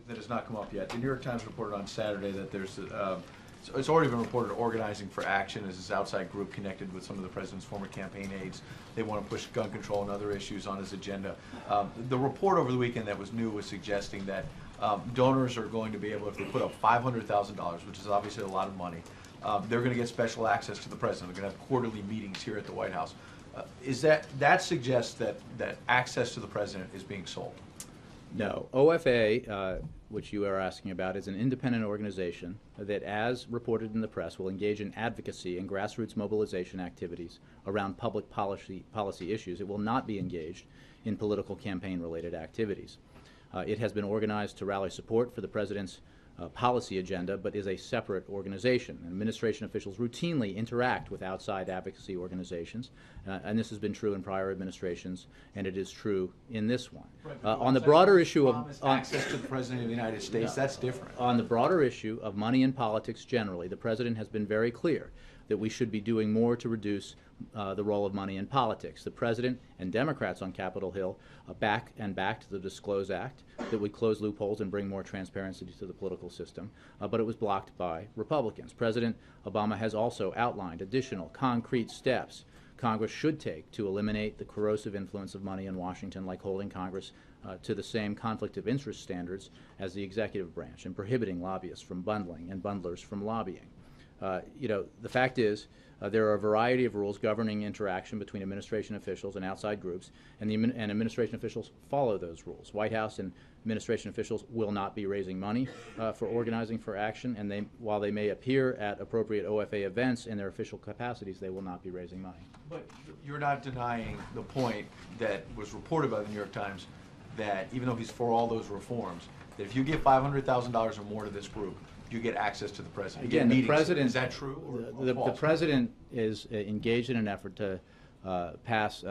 that has not come up yet. The New York Times reported on Saturday that there's it's already been reported Organizing for Action is this outside group connected with some of the president's former campaign aides. They want to push gun control and other issues on his agenda. The report over the weekend that was new was suggesting that donors are going to be able, if they put up $500,000, which is obviously a lot of money, they're going to get special access to the president. They're going to have quarterly meetings here at the White House. Is that suggests that access to the president is being sold? No. OFA, which you are asking about, is an independent organization that, as reported in the press, will engage in advocacy and grassroots mobilization activities around public policy issues. It will not be engaged in political campaign-related activities. It has been organized to rally support for the president's policy agenda, but is a separate organization. Administration officials routinely interact with outside advocacy organizations, and this has been true in prior administrations, and it is true in this one. Right, on the broader issue of access to the president of the United States, that's different. On the broader issue of money in politics generally, the president has been very clear that we should be doing more to reduce the role of money in politics. The president and Democrats on Capitol Hill backed the Disclose Act that would close loopholes and bring more transparency to the political system, but it was blocked by Republicans. President Obama has also outlined additional concrete steps Congress should take to eliminate the corrosive influence of money in Washington, like holding Congress to the same conflict of interest standards as the executive branch and prohibiting lobbyists from bundling and bundlers from lobbying. The fact is, there are a variety of rules governing interaction between administration officials and outside groups, and administration officials follow those rules. White House and administration officials will not be raising money for Organizing for Action, and while they may appear at appropriate OFA events in their official capacities, they will not be raising money. But you're not denying the point that was reported by the New York Times that even though he's for all those reforms, that if you give $500,000 or more to this group, you get access to the president. Again, the president, is that true or the false? president is engaged in an effort to pass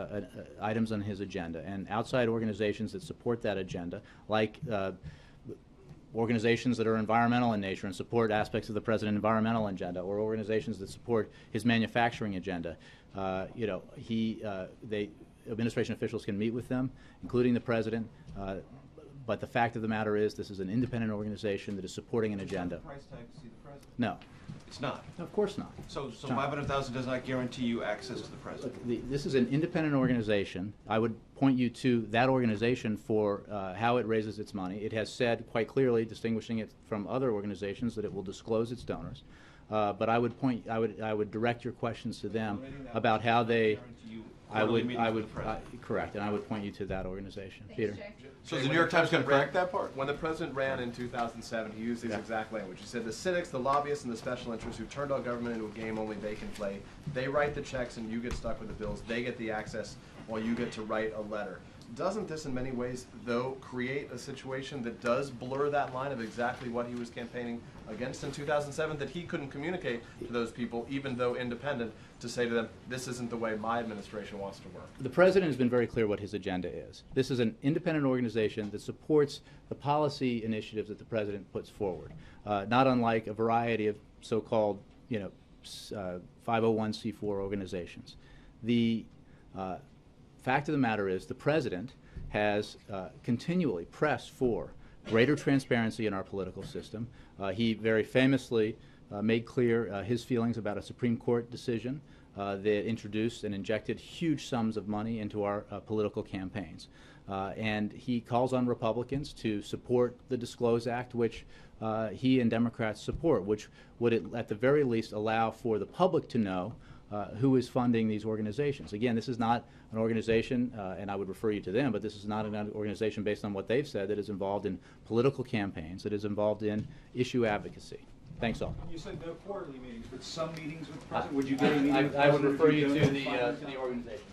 items on his agenda, and outside organizations that support that agenda, like organizations that are environmental in nature and support aspects of the president's environmental agenda, or organizations that support his manufacturing agenda, administration officials can meet with them, including the president. But the fact of the matter is, this is an independent organization that is supporting an agenda. Is that the price tag to see the president? No. It's not. No, of course not. So $500,000 does not guarantee you access to the president. Look, this is an independent organization. I would point you to that organization for how it raises its money. It has said quite clearly, distinguishing it from other organizations, that it will disclose its donors. But I would direct your questions to them about how they. Correct, and I would point you to that organization. Thanks, Peter. Jay. So is the New York Times going to correct that part? When the president ran in 2007, he used these exact language. He said, the cynics, the lobbyists, and the special interests who turned our government into a game only they can play, they write the checks and you get stuck with the bills. They get the access while you get to write a letter. Doesn't this in many ways, though, create a situation that does blur that line of exactly what he was campaigning against in 2007, that he couldn't communicate to those people, even though independent, to say to them, this isn't the way my administration wants to work? The president has been very clear what his agenda is. This is an independent organization that supports the policy initiatives that the president puts forward, not unlike a variety of so-called 501c4 organizations. The fact of the matter is, the president has continually pressed for greater transparency in our political system. He very famously made clear his feelings about a Supreme Court decision that introduced and injected huge sums of money into our political campaigns. And he calls on Republicans to support the Disclose Act, which he and Democrats support, which would at the very least allow for the public to know who is funding these organizations. Again, this is not an organization, and I would refer you to them, but this is not an organization based on what they've said that is involved in political campaigns, that is involved in issue advocacy. Thanks all. You said no quarterly meetings, but some meetings with the president. Would you get a meeting with the I would president? refer you to the organization.